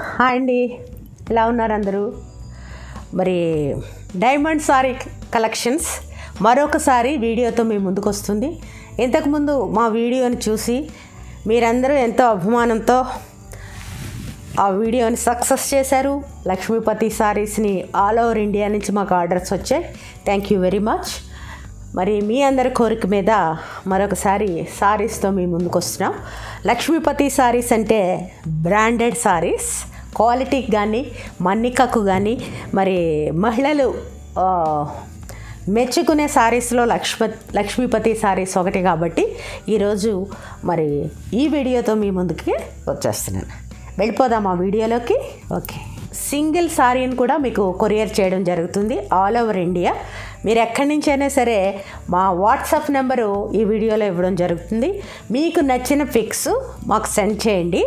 Hi అండి, ఎలా ఉన్నారు అందరూ? మరి డైమండ్ సారీ కలెక్షన్స్ మరొకసారి వీడియోతో మీ ముందుకు వస్తుంది. ఇంతకుముందు మా వీడియోని చూసి మీరందరూ ఎంతో అభిమానంతో ఆ వీడియోని సక్సెస్ చేశారు. లక్ష్మీపతి సారీస్ని ఆల్ ఓవర్ ఇండియా నుంచి మాకు ఆర్డర్స్ వచ్చాయి. Thank you very much. మరి మీ అందరి కోరిక మీద మరొకసారి సారీస్తో మీ ముందుకు వస్తున్నాం. లక్ష్మీపతి సారీస్ అంటే బ్రాండెడ్ సారీస్, క్వాలిటీకి కానీ మన్నికకు కానీ మరి మహిళలు మెచ్చుకునే సారీస్లో లక్ష్మీపతి సారీస్ ఒకటి కాబట్టి ఈరోజు మరి ఈ వీడియోతో మీ ముందుకి వచ్చేస్తున్నాను. వెళ్ళిపోదాం ఆ వీడియోలోకి. ఓకే, సింగిల్ సారీని కూడా మీకు కొరియర్ చేయడం జరుగుతుంది ఆల్ ఓవర్ ఇండియా. మీరు ఎక్కడి నుంచైనా సరే మా వాట్సాప్ నెంబరు ఈ వీడియోలో ఇవ్వడం జరుగుతుంది. మీకు నచ్చిన పిక్స్ మాకు సెండ్ చేయండి.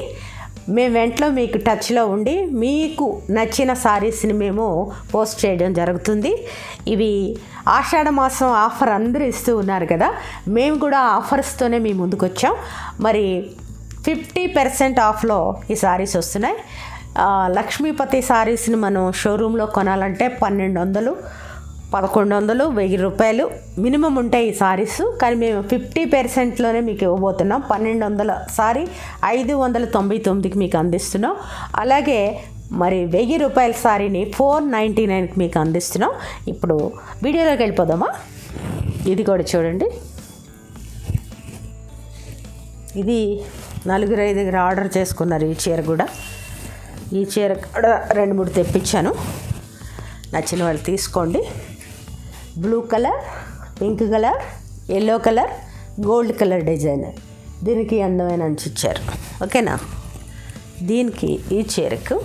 మేము వెంటనే మీకు టచ్లో ఉండి మీకు నచ్చిన సారీస్ని మేము పోస్ట్ చేయడం జరుగుతుంది. ఇవి ఆషాఢ మాసం ఆఫర్ అందరూ ఇస్తూ ఉన్నారు కదా, మేము కూడా ఆఫర్స్తోనే మీ ముందుకు వచ్చాం. మరి 50% ఆఫ్లో ఈ సారీస్ వస్తున్నాయి. లక్ష్మీపతి సారీస్ని మనం షోరూంలో కొనాలంటే 1200, 1100, 1000 రూపాయలు మినిమం ఉంటాయి ఈ సారీస్. కానీ మేము 50%లోనే మీకు ఇవ్వబోతున్నాం. 1200 సారీ 599కి మీకు అందిస్తున్నాం. అలాగే మరి 1000 రూపాయల సారీని 499కి మీకు అందిస్తున్నాం. ఇప్పుడు వీడియోలోకి వెళ్ళిపోదామా? ఇది కూడా చూడండి. ఇది 4-5 ఆర్డర్ చేసుకున్నారు. ఈ చీర కూడా 2-3 తెప్పించాను. నచ్చిన వాళ్ళు తీసుకోండి. Blue colour, pink colour, yellow colour, gold colour design. దీనికి అందమైన అంచు ఇచ్చారు. ఓకేనా? దీనికి ఈ చీరకు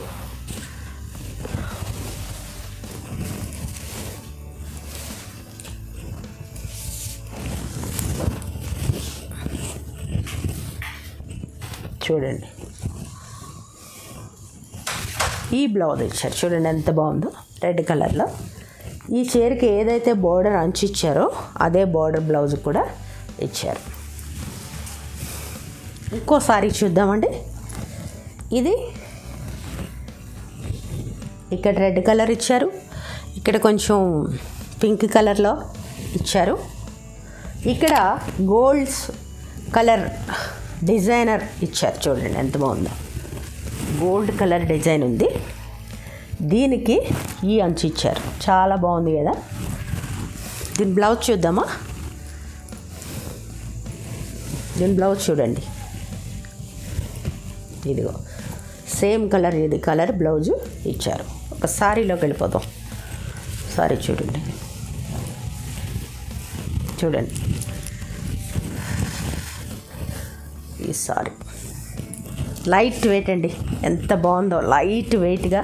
చూడండి ఈ బ్లౌజ్ ఇచ్చారు. చూడండి ఎంత బాగుందో రెడ్ కలర్లో. ఈ చీరకి ఏదైతే బోర్డర్ అంచు ఇచ్చారో అదే బోర్డర్ బ్లౌజ్ కూడా ఇచ్చారు. ఇంకోసారి చూద్దామండి. ఇది ఇక్కడ రెడ్ కలర్ ఇచ్చారు, ఇక్కడ కొంచెం పింక్ కలర్లో ఇచ్చారు, ఇక్కడ గోల్డ్స్ కలర్ డిజైనర్ ఇచ్చారు. చూడండి ఎంత బాగుందో, గోల్డ్ కలర్ డిజైన్ ఉంది. దీనికి ఈ అంచు ఇచ్చారు. చాలా బాగుంది కదా. దీని బ్లౌజ్ చూద్దామా? దీని బ్లౌజ్ చూడండి. ఇదిగో సేమ్ కలర్, ఇది కలర్ బ్లౌజు ఇచ్చారు. ఒక సారీలోకి వెళ్ళిపోదాం. సారీ చూడండి, చూడండి ఈ సారీ లైట్ వెయిట్ అండి. ఎంత బాగుందో, లైట్ వెయిట్గా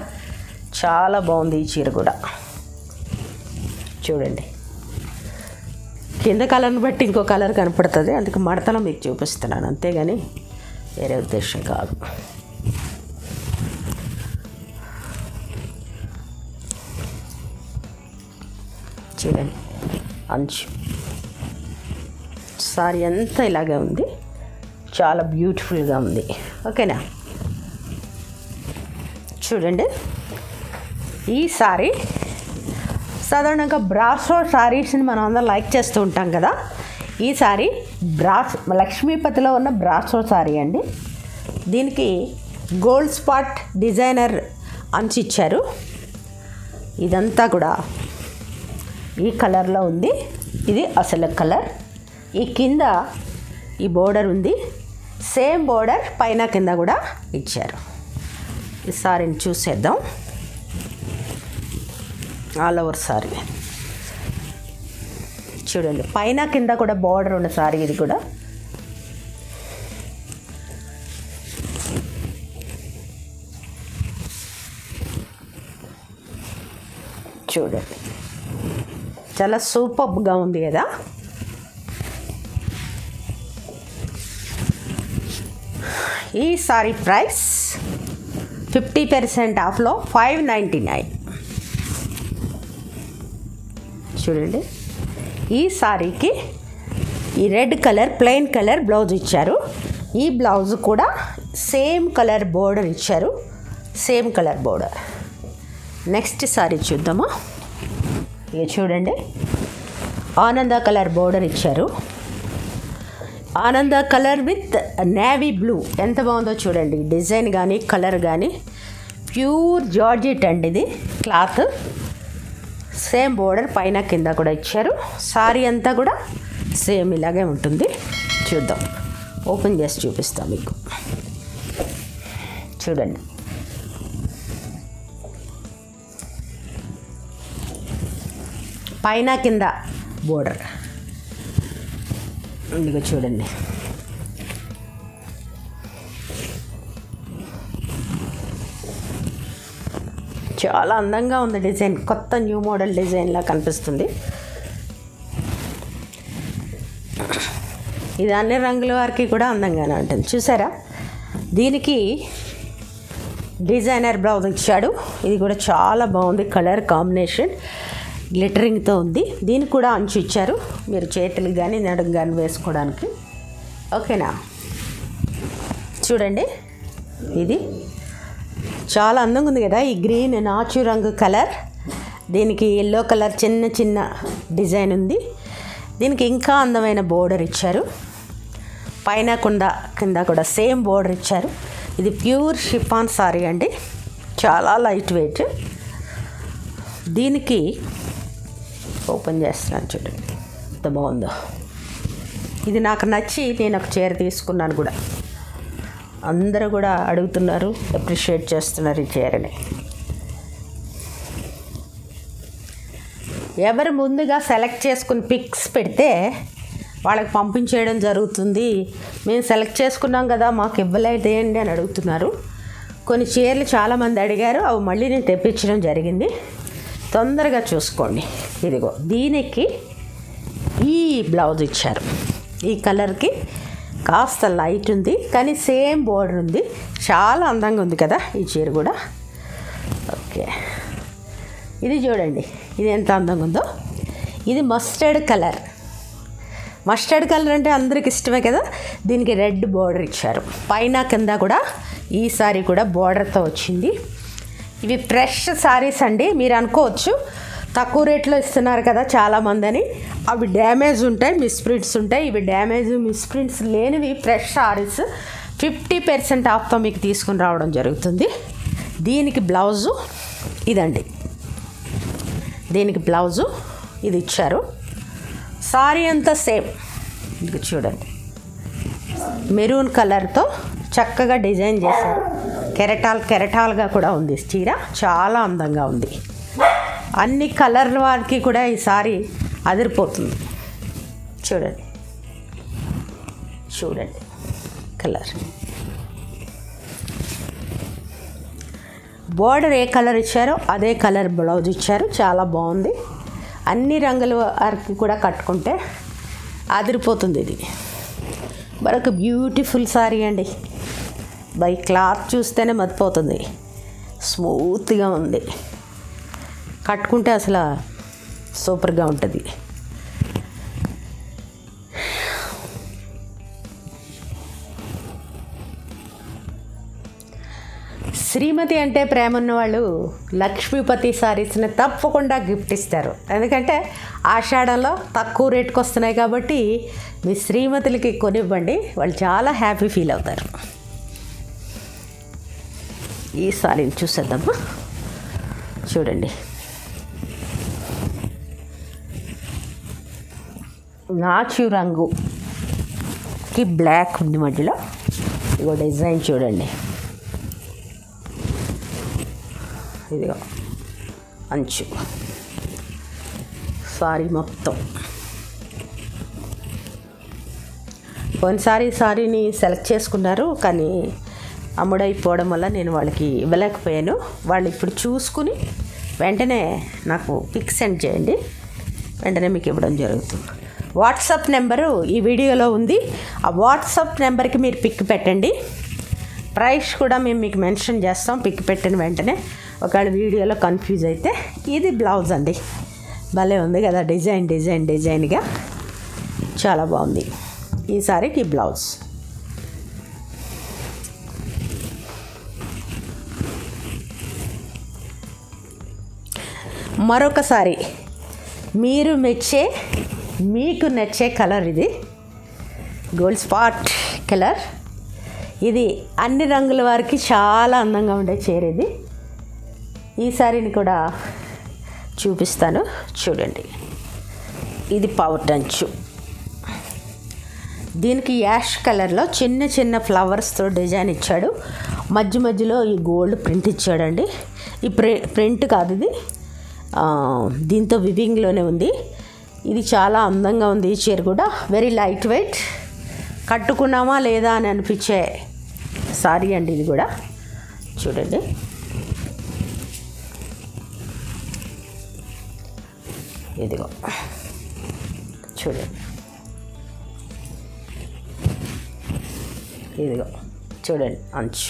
చాలా బాగుంది. ఈ చీర కూడా చూడండి. కింద కలర్ని బట్టి ఇంకో కలర్ కనపడుతుంది, అందుకే మడతలో మీకు చూపిస్తున్నాను, అంతేగాని వేరే ఉద్దేశం కాదు. చూడండి అంచు. సారీ అంతా ఇలాగే ఉంది, చాలా బ్యూటిఫుల్గా ఉంది. ఓకేనా? చూడండి ఈ సారీ సాధారణంగా బ్రాసో సారీస్ని మనం అందరం లైక్ చేస్తూ ఉంటాం కదా. ఈ సారీ లక్ష్మీపతిలో ఉన్న బ్రాసో సారీ అండి. దీనికి గోల్డ్ స్పాట్ డిజైనర్ అంచు ఇచ్చారు. ఇదంతా కూడా ఈ కలర్లో ఉంది. ఇది అసలు కలర్. ఈ కింద ఈ బోర్డర్ ఉంది, సేమ్ బోర్డర్ పైన కింద కూడా ఇచ్చారు. ఈ సారీని చూసేద్దాం. ఆల్ ఓవర్ సారీ చూడండి, పైన కింద కూడా బోర్డర్ ఉన్న సారీ ఇది కూడా. చూడండి చాలా సూపర్గా ఉంది కదా. ఈ సారీ ప్రైస్ 50% ఆఫ్లో 599. చూడండి ఈ సారీకి ఈ red colour plain colour blouse ఇచ్చారు. ఈ బ్లౌజ్ కూడా సేమ్ కలర్ బోర్డర్ ఇచ్చారు, same colour border. Next sorry చూద్దామా. ఇక చూడండి, ఆనంద కలర్ బోర్డర్ ఇచ్చారు. ఆనంద కలర్ విత్ నేవీ బ్లూ. ఎంత బాగుందో చూడండి, డిజైన్ కానీ కలర్ కానీ. ప్యూర్ జార్జెట్ అండి ఇది క్లాత్. సేమ్ బోర్డర్ పైన కింద కూడా ఇచ్చారు. సారీ అంతా కూడా సేమ్ ఇలాగే ఉంటుంది. చూద్దాం, ఓపెన్ చేసి చూపిస్తాం మీకు. చూడండి, పైన కింద బోర్డర్. ఇదిగో చూడండి, చాలా అందంగా ఉంది డిజైన్. కొత్త న్యూ మోడల్ డిజైన్లా కనిపిస్తుంది. ఇది అన్ని రంగుల వారికి కూడా అందంగానే ఉంటుంది. చూసారా, దీనికి డిజైనర్ బ్లౌజ్ ఇచ్చాడు. ఇది కూడా చాలా బాగుంది. కలర్ కాంబినేషన్ గ్లిటరింగ్తో ఉంది. దీనికి కూడా అంచు ఇచ్చారు, మీరు చేతులకు కానీ నడుము కానీ వేసుకోవడానికి. ఓకేనా. చూడండి, ఇది చాలా అందంగా ఉంది కదా. ఈ గ్రీన్ నాచు రంగు కలర్, దీనికి ఎల్లో కలర్ చిన్న చిన్న డిజైన్ ఉంది. దీనికి ఇంకా అందమైన బోర్డర్ ఇచ్చారు. పైన కింద కూడా సేమ్ బోర్డర్ ఇచ్చారు. ఇది ప్యూర్ షిఫాన్ సారీ అండి, చాలా లైట్ వెయిట్. దీనికి ఓపెన్ చేస్తున్నాను, చూడండి ఎంత బాగుందో. ఇది నాకు నచ్చి నేను ఒక చీర తీసుకున్నాను కూడా. అందరూ కూడా అడుగుతున్నారు, అప్రిషియేట్ చేస్తున్నారు ఈ చీరని. ఎవరు ముందుగా సెలెక్ట్ చేసుకుని పిక్స్ పెడితే వాళ్ళకి పంపించేయడం జరుగుతుంది. మేము సెలెక్ట్ చేసుకున్నాం కదా, మాకు ఇవ్వలేదేంటి అని అడుగుతున్నారు. కొన్ని చీరలు చాలామంది అడిగారు, అవి మళ్ళీ నేను తెప్పించడం జరిగింది. తొందరగా చూసుకోండి. ఇదిగో దీనికి ఈ బ్లౌజ్ ఇచ్చారు. ఈ కలర్కి కాస్త లైట్ ఉంది కానీ సేమ్ బోర్డర్ ఉంది. చాలా అందంగా ఉంది కదా ఈ చీర కూడా. ఓకే, ఇది చూడండి, ఇది ఎంత అందంగా ఉందో. ఇది మస్టర్డ్ కలర్. మస్టర్డ్ కలర్ అంటే అందరికి ఇష్టమే కదా. దీనికి రెడ్ బోర్డర్ ఇచ్చారు. పైన కింద కూడా ఈ సారీ కూడా బోర్డర్తో వచ్చింది. ఇవి ఫ్రెష్ సారీస్ అండి. మీరు అనుకోవచ్చు తక్కువ రేట్లో ఇస్తున్నారు కదా చాలామంది అని. అవి డ్యామేజ్ ఉంటాయి, మిస్ప్రింట్స్ ఉంటాయి. ఇవి డ్యామేజ్ మిస్ప్రింట్స్ లేనివి ఫ్రెష్ సారీస్. 50% ఆఫ్తో మీకు తీసుకుని రావడం జరుగుతుంది. దీనికి బ్లౌజు ఇదండి, దీనికి బ్లౌజు ఇది ఇచ్చారు. సారీ అంతా సేమ్. ఇది చూడండి, మెరూన్ కలర్తో చక్కగా డిజైన్ చేశారు. కెరటాలుగా కూడా ఉంది చీర. చాలా అందంగా ఉంది. అన్ని కలర్ల వారికి కూడా ఈ సారీ అదిరిపోతుంది. చూడండి, చూడండి కలర్. బోర్డర్ ఏ కలర్ ఇచ్చారో అదే కలర్ బ్లౌజ్ ఇచ్చారు. చాలా బాగుంది. అన్ని రంగుల వారికి కూడా కట్టుకుంటే అదిరిపోతుంది. ఇది మరొక బ్యూటిఫుల్ సారీ అండి. బై క్లాత్ చూస్తేనే మతిపోతుంది. స్మూత్గా ఉంది, కట్టుకుంటే అసలు సూపర్గా ఉంటుంది. శ్రీమతి అంటే ప్రేమ ఉన్న వాళ్ళు లక్ష్మీపతి సారీస్ని తప్పకుండా గిఫ్ట్ ఇస్తారు. ఎందుకంటే ఆషాఢంలో తక్కువ రేటుకి వస్తున్నాయి కాబట్టి మీ శ్రీమతులకి కొనివ్వండి, వాళ్ళు చాలా హ్యాపీ ఫీల్ అవుతారు. ఈ సారీని చూసేద్దామా. చూడండి, నాచు రంగుకి బ్లాక్ ఉంది మధ్యలో. ఇగో డిజైన్ చూడండి, ఇదిగో అంచు. సారీ మొత్తం. కొన్నిసారి సారీని సెలెక్ట్ చేసుకున్నారు కానీ అమ్ముడైపోవడం వల్ల నేను వాళ్ళకి ఇవ్వలేకపోయాను. వాళ్ళు ఇప్పుడు చూసుకుని వెంటనే నాకు పిక్ సెండ్ చేయండి, వెంటనే మీకు ఇవ్వడం జరుగుతుంది. వాట్సాప్ నెంబరు ఈ వీడియోలో ఉంది. ఆ వాట్సాప్ నెంబర్కి మీరు పిక్ పెట్టండి. ప్రైస్ కూడా మేము మీకు మెన్షన్ చేస్తాం పిక్ పెట్టిన వెంటనే. ఒకవేళ వీడియోలో కన్ఫ్యూజ్ అయితే ఇది బ్లౌజ్ అండి. భలే ఉంది కదా, డిజైన్గా చాలా బాగుంది. ఈ సారీకి బ్లౌజ్. మరొకసారి మీరు మెచ్చే మీకు నచ్చే కలర్ ఇది గోల్డ్ స్పాట్ కలర్. ఇది అన్ని రంగుల వారికి చాలా అందంగా ఉండే చీర ఇది. ఈ సారీని కూడా చూపిస్తాను చూడండి. ఇది పవర్ టంచు. దీనికి యాష్ కలర్లో చిన్న చిన్న ఫ్లవర్స్తో డిజైన్ ఇచ్చాడు. మధ్య మధ్యలో ఈ గోల్డ్ ప్రింట్ ఇచ్చాడండి. ఈ ప్రింట్ కాదు ఇది, దీంతో వివింగ్లోనే ఉంది. ఇది చాలా అందంగా ఉంది. ఈ చీర కూడా వెరీ లైట్ వెయిట్, కట్టుకున్నామా లేదా అని అనిపించే సారీ అండి ఇది కూడా. చూడండి ఇదిగో చూడండి, ఇదిగో చూడండి అంచు.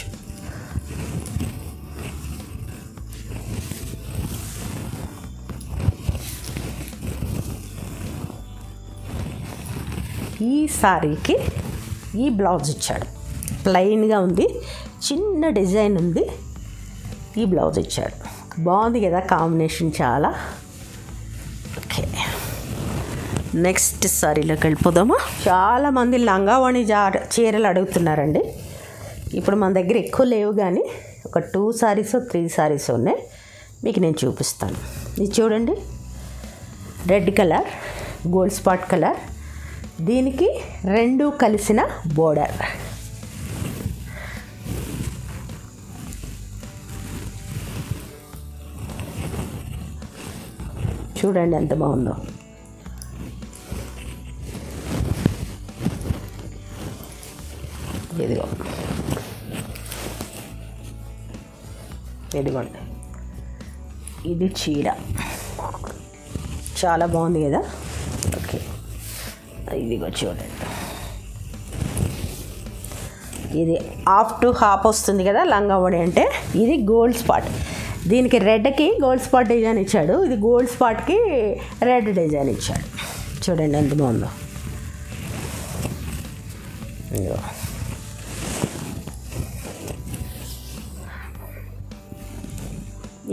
ఈ సారీకి ఈ బ్లౌజ్ ఇచ్చాడు. ప్లెయిన్గా ఉంది, చిన్న డిజైన్ ఉంది. ఈ బ్లౌజ్ ఇచ్చాడు. బాగుంది కదా కాంబినేషన్ చాలా. ఓకే, నెక్స్ట్ సారీలోకి వెళ్ళిపోదామా. చాలామంది లంగావణి చీరలు అడుగుతున్నారండి. ఇప్పుడు మన దగ్గర ఎక్కువ లేవు, కానీ ఒక 2 సారీస్ 3 సారీస్ ఉన్నాయి. మీకు నేను చూపిస్తాను. ఇది చూడండి, red colour, gold spot colour. దీనికి 2 కలిసిన బోర్డర్. చూడండి ఎంత బాగుందో. ఇదిగోండి, ఇది చీర చాలా బాగుంది కదా. ఓకే, ఇదిగో చూడండి, ఇది హాఫ్ టు హాఫ్ వస్తుంది కదా లంగావణి అంటే. ఇది గోల్డ్ స్పాట్. దీనికి రెడ్కి గోల్డ్ స్పాట్ డిజైన్ ఇచ్చాడు. ఇది గోల్డ్ స్పాట్కి రెడ్ డిజైన్ ఇచ్చాడు. చూడండి ఎంత బాగుందో.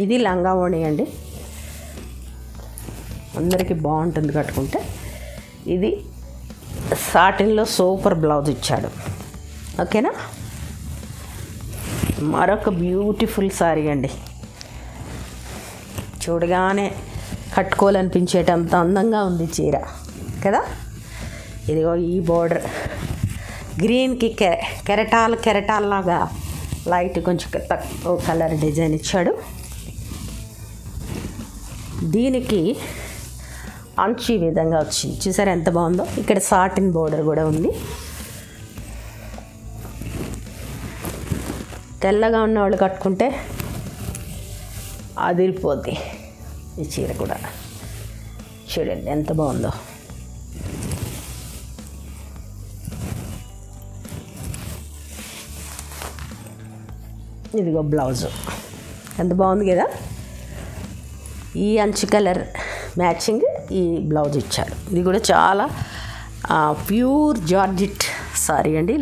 ఇది లంగావణి అండి, అందరికీ బాగుంటుంది కట్టుకుంటే. ఇది సాటిన్లో సూపర్ బ్లౌజ్ ఇచ్చాడు. ఓకేనా. మరొక బ్యూటిఫుల్ సారీ అండి, చూడగానే కట్టుకోవాలనిపించేటంత అందంగా ఉంది చీర కదా. ఇదిగో ఈ బోర్డర్ గ్రీన్కి కెరటాల్లాగా లైట్ కొంచెం తక్కువ కలర్ డిజైన్ ఇచ్చాడు. దీనికి అంచు ఈ విధంగా వచ్చింది. చూసారా ఎంత బాగుందో. ఇక్కడ సాటిన్ బోర్డర్ కూడా ఉంది. తెల్లగా ఉన్నవాళ్ళు కట్టుకుంటే అదిరిపోద్ది ఈ చీర కూడా. చూడండి ఎంత బాగుందో. ఇదిగో బ్లౌజు ఎంత బాగుంది కదా. ఈ అంచు కలర్ మ్యాచింగ్ ఈ బ్లౌజ్ ఇచ్చాడు. ఇది కూడా చాలా ప్యూర్ జార్జెట్ సారీ అండి.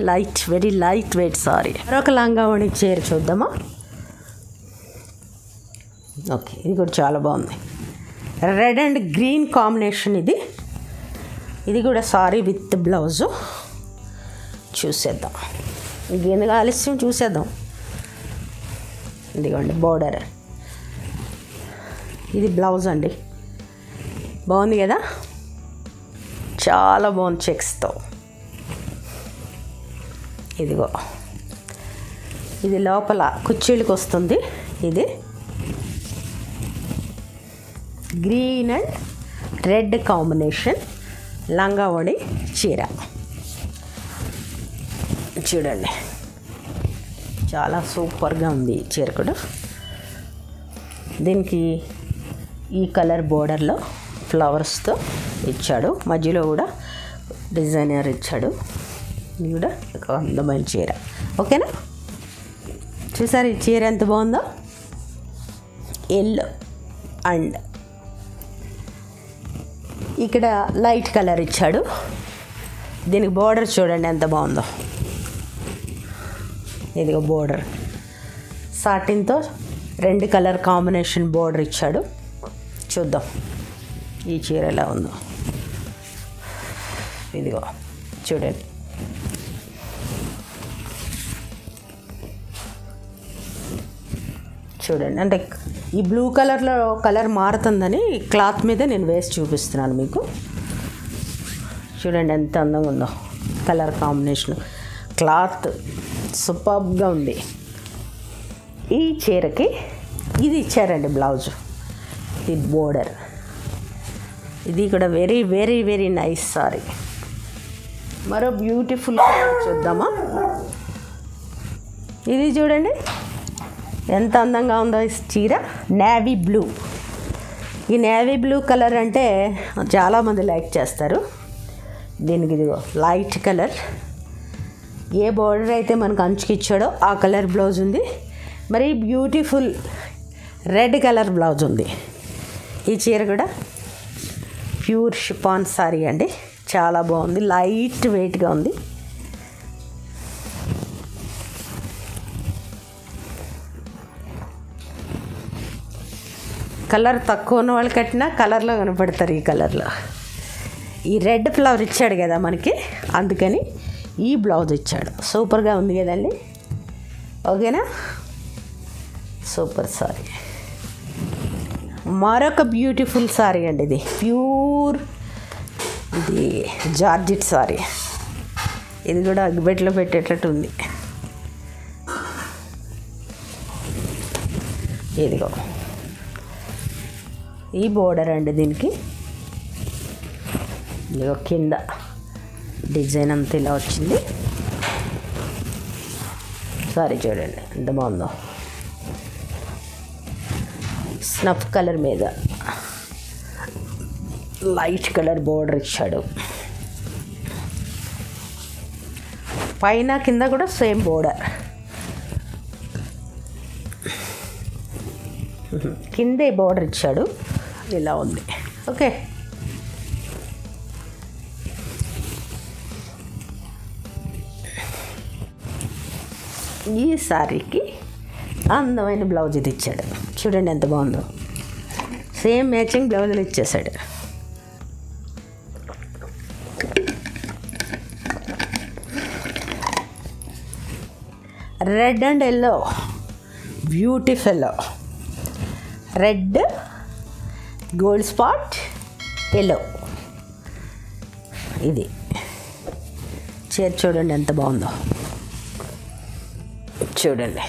Very light weight sorry. మరొక లంగావణి చీర చూద్దామా. ఓకే, ఇది కూడా చాలా బాగుంది. రెడ్ అండ్ గ్రీన్ కాంబినేషన్ ఇది. ఇది కూడా సారీ విత్ బ్లౌజు. చూసేద్దాం, ఇంకెందుకు ఆలస్యం చూసేద్దాం. ఇదిగోండి బోర్డర్. ఇది బ్లౌజ్ అండి, బాగుంది కదా, చాలా బాగుంది చెక్స్తో. ఇదిగో ఇది లోపల కుర్చీలకు వస్తుంది. ఇది గ్రీన్ అండ్ రెడ్ కాంబినేషన్ లంగావణి చీర. చూడండి చాలా సూపర్గా ఉంది ఈ చీర కూడా. దీనికి ఈ కలర్ బోర్డర్లో ఫ్లవర్స్తో ఇచ్చాడు. మధ్యలో కూడా డిజైనర్ ఇచ్చాడు. ఇది కూడా ఒక అందమైన చీర. ఓకేనా. చూసారు ఈ చీర ఎంత బాగుందో. ఎల్లో అండ్ ఇక్కడ లైట్ కలర్ ఇచ్చాడు. దీనికి బోర్డర్ చూడండి ఎంత బాగుందో. ఇదిగో బోర్డర్ సాటిన్తో 2 కలర్ కాంబినేషన్ బోర్డర్ ఇచ్చాడు. చూద్దాం ఈ చీర ఎలా ఉందో. ఇదిగో చూడండి, చూడండి. అంటే ఈ బ్లూ కలర్లో కలర్ మారుతుందని క్లాత్ మీద నేను వేసి చూపిస్తున్నాను మీకు. చూడండి ఎంత అందంగా ఉందో కలర్ కాంబినేషన్. క్లాత్ సూపర్గా ఉంది. ఈ చీరకి ఇది ఇచ్చారండి బ్లౌజు, ఇది బోర్డర్. ఇది కూడా very very very nice sorry. మరో బ్యూటిఫుల్ కలర్ చూద్దామా. ఇది చూడండి ఎంత అందంగా ఉందో ఈ చీర. Navy blue. ఈ నేవీ బ్లూ కలర్ అంటే చాలామంది లైక్ చేస్తారు. దీనికి ఇదిగో లైట్ కలర్. ఏ బోర్డర్ అయితే మనకు అంచుకి ఇచ్చాడో ఆ కలర్ బ్లౌజ్ ఉంది. మరి బ్యూటిఫుల్ రెడ్ కలర్ బ్లౌజ్ ఉంది. ఈ చీర కూడా ప్యూర్ షిఫాన్ సారీ అండి, చాలా బాగుంది, లైట్ వెయిట్గా ఉంది. కలర్ తక్కువ ఉన్న వాళ్ళు కట్టినా కలర్లో కనపడతారు. ఈ కలర్లో ఈ రెడ్ ఫ్లవర్ ఇచ్చాడు కదా మనకి, అందుకని ఈ బ్లౌజ్ ఇచ్చాడు. సూపర్గా ఉంది కదండి. ఓకేనా, సూపర్ సారీ. మరొక బ్యూటిఫుల్ సారీ అండి, ఇది ప్యూర్, ఇది జార్జెట్ సారీ. ఇది కూడా అగ్గిపెట్టెలో పెట్టేటట్టు ఉంది. ఇదిగో ఈ బోర్డర్ అండి దీనికి. ఇదిగో కింద డిజైన్ అంతా ఇలా వచ్చింది. సారీ చూడండి ఎంత బాగుందో. స్నఫ్ కలర్ మీద లైట్ కలర్ బోర్డర్ ఇచ్చాడు. పైన కింద కూడా సేమ్ బోర్డర్. కిందే బోర్డర్ ఇచ్చాడు. ఇలా ఉంది. ఓకే, ఈ సారీకి అందమైన బ్లౌజ్ ఇది ఇచ్చాడు. చూడండి ఎంత బాగుందో. సేమ్ మ్యాచింగ్ బ్లౌజులు ఇచ్చేసాడు. Red and yellow, beautiful. Red, gold spot, yellow. ఇది చీర చూడండి ఎంత బాగుందో. చూడండి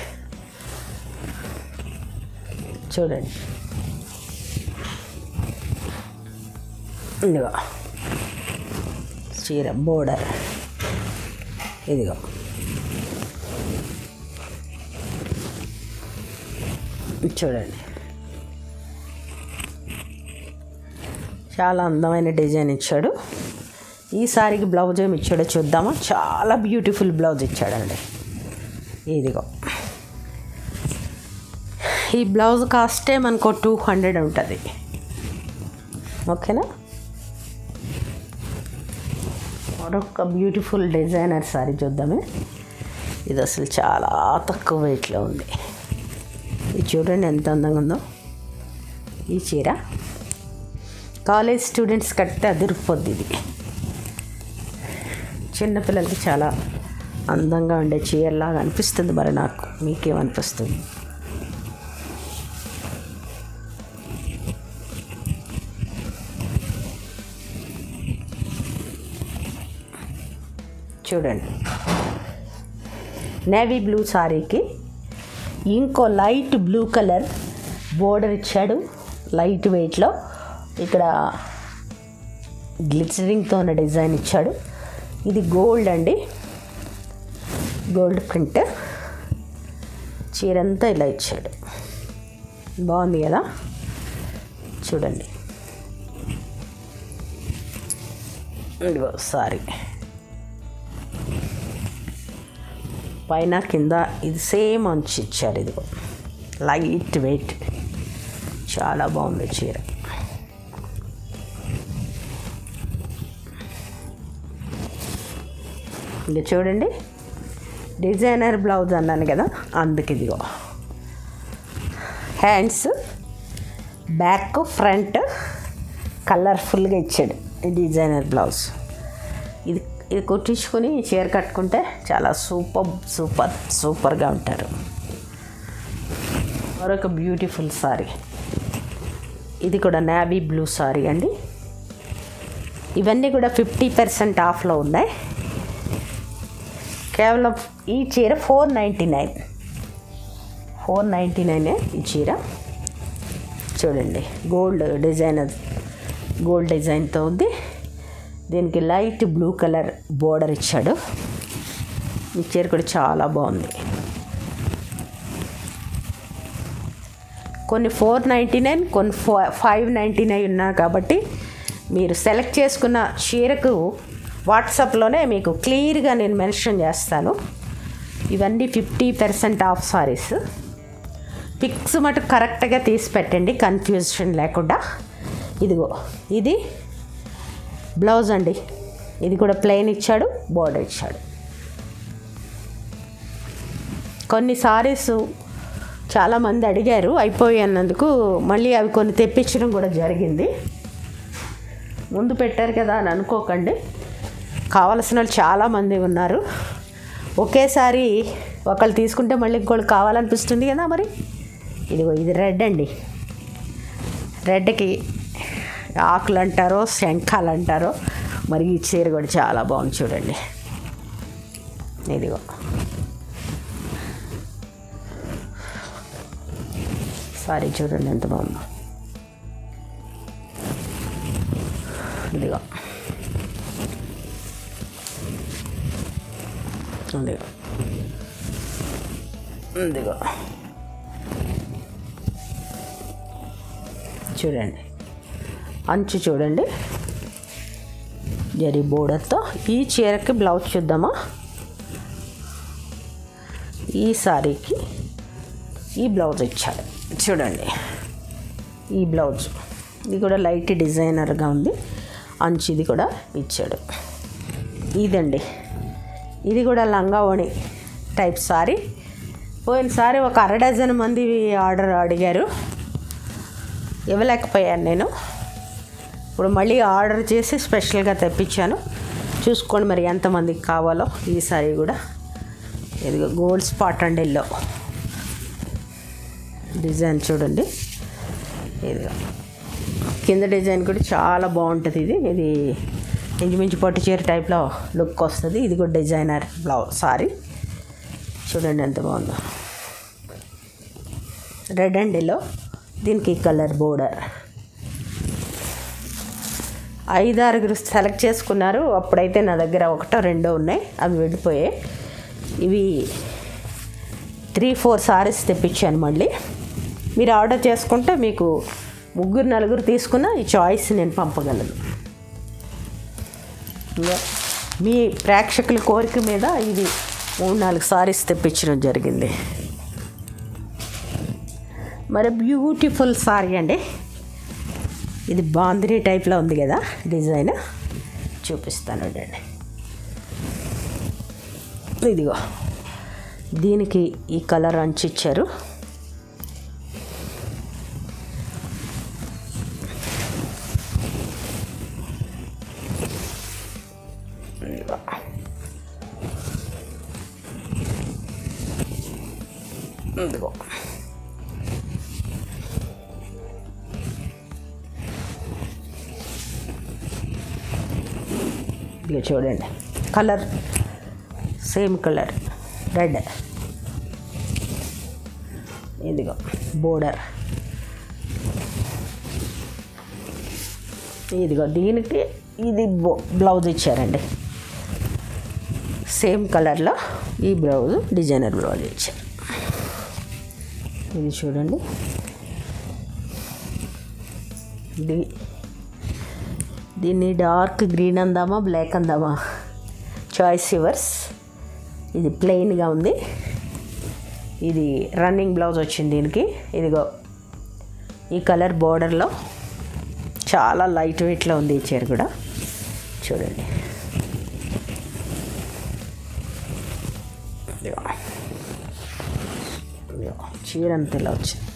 చూడండి, ఇదిగో చీర బోర్డర్. ఇదిగో చూడండి, చాలా అందమైన డిజైన్ ఇచ్చాడు. ఈ సారీకి బ్లౌజ్ ఏమి ఇచ్చాడో చూద్దామా. చాలా బ్యూటిఫుల్ బ్లౌజ్ ఇచ్చాడండి. ఇదిగో ఈ బ్లౌజ్ కాస్టే మనకు 200 ఉంటుంది. ఓకేనా, మరొక బ్యూటిఫుల్ డిజైనర్ సారీ చూద్దామే. ఇది అసలు చాలా తక్కువ వెయిట్లో ఉంది. ఇది చూడండి ఎంత అందంగా ఉందో. ఈ చీర కాలేజ్ స్టూడెంట్స్ కడితే అదిరిపోద్ది. ఇది చిన్నపిల్లలకి చాలా అందంగా ఉండే చీరలాగా అనిపిస్తుంది. మరి నాకు మీకేమనిపిస్తుంది? చూడండి, నేవీ బ్లూ సారీకి ఇంకో లైట్ బ్లూ కలర్ బోర్డర్ ఇచ్చాడు, లైట్ వెయిట్లో. ఇక్కడ గ్లిటరింగ్తో ఉన్న డిజైన్ ఇచ్చాడు. ఇది గోల్డ్ అండి, గోల్డ్ ప్రింట్. చీరంతా ఇలా ఇచ్చాడు. బాగుంది కదా. చూడండి, ఇదిగో సారీ పైన కింద ఇది సేమ్ అంచు ఇచ్చారు. ఇదిగో లైట్ వెయిట్, చాలా బాగుంది చీర. ఇంకా చూడండి, డిజైనర్ బ్లౌజ్ అన్నాను కదా, అందుకు ఇదిగో హ్యాండ్స్ బ్యాక్ ఫ్రంట్ కలర్ఫుల్గా ఇచ్చాడు ఈ డిజైనర్ బ్లౌజ్. ఇది ఇది కుట్టించుకొని చీర కట్టుకుంటే చాలా సూపర్గా ఉంటారు. మరొక బ్యూటిఫుల్ సారీ, ఇది కూడా నేవీ బ్లూ సారీ అండి. ఇవన్నీ కూడా 50% ఆఫ్లో ఉన్నాయి. కేవలం ఈ చీర 499 ఈ చీర. చూడండి, గోల్డ్ డిజైన్తో ఉంది. దీనికి లైట్ బ్లూ కలర్ బోర్డర్ ఇచ్చాడు. ఈ చీర కూడా చాలా బాగుంది. కొన్ని 499, కొన్ని 599 ఉన్నాయి. కాబట్టి మీరు సెలెక్ట్ చేసుకున్న చీరకు వాట్సాప్లోనే మీకు క్లియర్గా నేను మెన్షన్ చేస్తాను. ఇవన్నీ 50% ఆఫ్ సారీస్. పిక్స్ మటుకు కరెక్ట్గా తీసి పెట్టండి, కన్ఫ్యూజన్ లేకుండా. ఇదిగో ఇది బ్లౌజ్ అండి. ఇది కూడా ప్లెయిన్ ఇచ్చాడు, బోర్డర్ ఇచ్చాడు. కొన్ని సారీస్ చాలామంది అడిగారు, అయిపోయినందుకు మళ్ళీ అవి కొన్ని తెప్పించడం కూడా జరిగింది. ముందు పెట్టారు కదా అని అనుకోకండి, కావలసిన వాళ్ళు చాలామంది ఉన్నారు. ఒకేసారి ఒకళ్ళు తీసుకుంటే మళ్ళీ ఇంకోళ్ళు కావాలనిపిస్తుంది కదా. మరి ఇదిగో ఇది రెడ్ అండి. రెడ్కి ఆకులు అంటారో శంఖాలు అంటారో మరి. ఈ చీర కూడా చాలా బాగుంది చూడండి. ఇదిగో సారీ చూడండి ఎంత బాగుందో. ఇదిగో ఇదిగో ఇదిగో చూడండి, అంచు చూడండి జరీ బోర్డర్తో. ఈ చీరకి బ్లౌజ్ చూద్దామా. ఈ సారీకి ఈ బ్లౌజ్ ఇచ్చాడు చూడండి. ఈ బ్లౌజ్ ఇది కూడా లైట్ డిజైనర్గా ఉంది. అంచు ఇది కూడా ఇచ్చాడు. ఇదండి, ఇది కూడా లంగా ఓణి టైప్ సారీ. పోయినసారి ఒక 1/2 డజన్ మంది ఆర్డర్ అడిగారు, ఇవ్వలేకపోయాను నేను. ఇప్పుడు మళ్ళీ ఆర్డర్ చేసి స్పెషల్గా తెప్పించాను. చూసుకోండి మరి ఎంతమందికి కావాలో. ఈ సారీ కూడా ఇదిగో gold spot and yellow design చూడండి. ఇదిగో కింద డిజైన్ కూడా చాలా బాగుంటుంది. ఇది ఇంచుమించు పట్టు చీర టైప్లో లుక్ వస్తుంది. ఇది కూడా డిజైనర్ బ్లౌజ్ సారీ చూడండి ఎంత బాగుందో. రెడ్ అండ్ ఎల్లో, దీనికి కలర్ బోర్డర్. 5-6 సెలెక్ట్ చేసుకున్నారు. అప్పుడైతే నా దగ్గర 1-2 ఉన్నాయి, అవి వెళ్ళిపోయాయి. ఇవి 3-4 సారీస్ తెప్పించాను మళ్ళీ. మీరు ఆర్డర్ చేసుకుంటే మీకు 3-4 తీసుకున్న ఈ చాయిస్ నేను పంపగలను. మీ ప్రేక్షకుల కోరిక మీద ఇది 3-4 సారీస్ తెప్పించడం జరిగింది. మరి బ్యూటిఫుల్ సారీ అండి. ఇది బాందిని టైప్లో ఉంది కదా డిజైన్, చూపిస్తాను అండి. ఇదిగో దీనికి ఈ కలర్ అంచు ఇచ్చారు. ఇదిగో ఇదిగో చూడండి, కలర్ సేమ్ కలర్ రెడ్. ఇదిగో బోర్డర్. ఇదిగో దీనికి ఇది బ్లౌజ్ ఇచ్చారండి. సేమ్ కలర్లో ఈ బ్లౌజ్ డిజైనర్ బ్లౌజ్ ఇచ్చారు. ఇది చూడండి, దీన్ని డార్క్ గ్రీన్ అందామా బ్లాక్ అందామా చాయిస్ యువర్స్. ఇది ప్లెయిన్గా ఉంది. ఇది రన్నింగ్ బ్లౌజ్ వచ్చింది దీనికి. ఇదిగో ఈ కలర్ బోర్డర్లో చాలా లైట్ వెయిట్లో ఉంది ఈ చీర కూడా చూడండి. చీర అంత ఇలా వచ్చింది.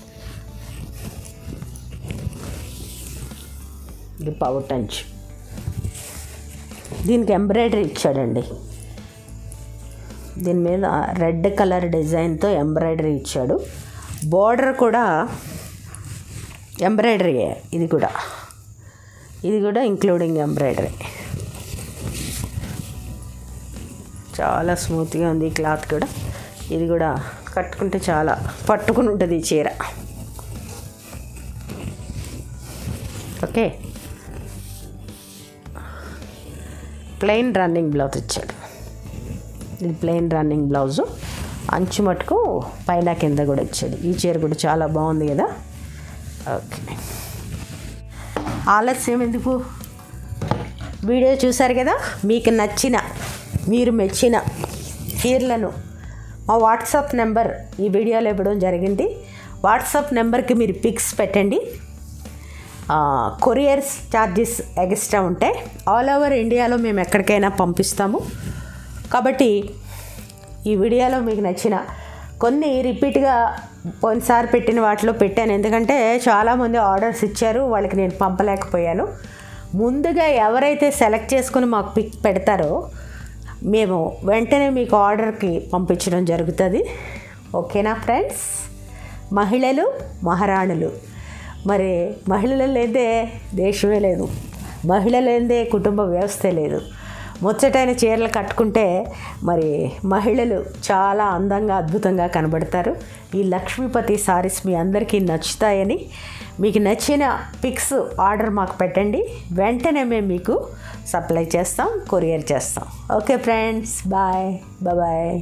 ఇది పౌట్ అంచు. దీనికి ఎంబ్రాయిడరీ ఇచ్చాడండి. దీని మీద రెడ్ కలర్ డిజైన్తో ఎంబ్రాయిడరీ ఇచ్చాడు. బోర్డర్ కూడా ఎంబ్రాయిడరీయే. ఇది కూడా ఇంక్లూడింగ్ ఎంబ్రాయిడరీ. చాలా స్మూత్గా ఉంది ఈ క్లాత్ కూడా. ఇది కూడా కట్టుకుంటే చాలా పట్టుకుని ఉంటుంది ఈ చీర. ఓకే, ప్లెయిన్ రన్నింగ్ బ్లౌజ్ ఇచ్చాడు. ఇది ప్లెయిన్ రన్నింగ్ బ్లౌజు. అంచు మటుకు పైన కింద కూడా ఇచ్చాడు. ఈ చీర కూడా చాలా బాగుంది కదా. ఓకే, ఆలస్యం ఎందుకు, వీడియో చూసారు కదా. మీకు నచ్చిన, మీరు మెచ్చిన చీరలను మా వాట్సాప్ నెంబర్ ఈ వీడియోలో ఇవ్వడం జరిగింది. వాట్సాప్ నెంబర్కి మీరు పిక్స్ పెట్టండి. కొరియర్ ఛార్జెస్ ఎక్స్ట్రా ఉంటాయి. ఆల్ ఓవర్ ఇండియాలో మేము ఎక్కడికైనా పంపిస్తాము. కాబట్టి ఈ వీడియోలో మీకు నచ్చిన కొన్ని రిపీట్గా కొన్నిసారి పెట్టిన వాటిలో పెట్టాను. ఎందుకంటే చాలామంది ఆర్డర్స్ ఇచ్చారు, వాళ్ళకి నేను పంపలేకపోయాను. ముందుగా ఎవరైతే సెలెక్ట్ చేసుకుని మాకు పిక్ పెడతారో మేము వెంటనే మీకు ఆర్డర్కి పంపించడం జరుగుతుంది. ఓకేనా ఫ్రెండ్స్? మహిళలు మహారాణులు. మరి మహిళలు లేదే దేశమే లేదు, మహిళ లేదే కుటుంబ వ్యవస్థే లేదు. ముచ్చటైన చీరలు కట్టుకుంటే మరి మహిళలు చాలా అందంగా అద్భుతంగా కనబడతారు. ఈ లక్ష్మీపతి సారీస్ మీ అందరికీ నచ్చుతాయని, మీకు నచ్చిన పిక్స్ ఆర్డర్ మాకు పెట్టండి. వెంటనే మేము మీకు సప్లై చేస్తాం, కొరియర్ చేస్తాం. Okay friends, bye bye.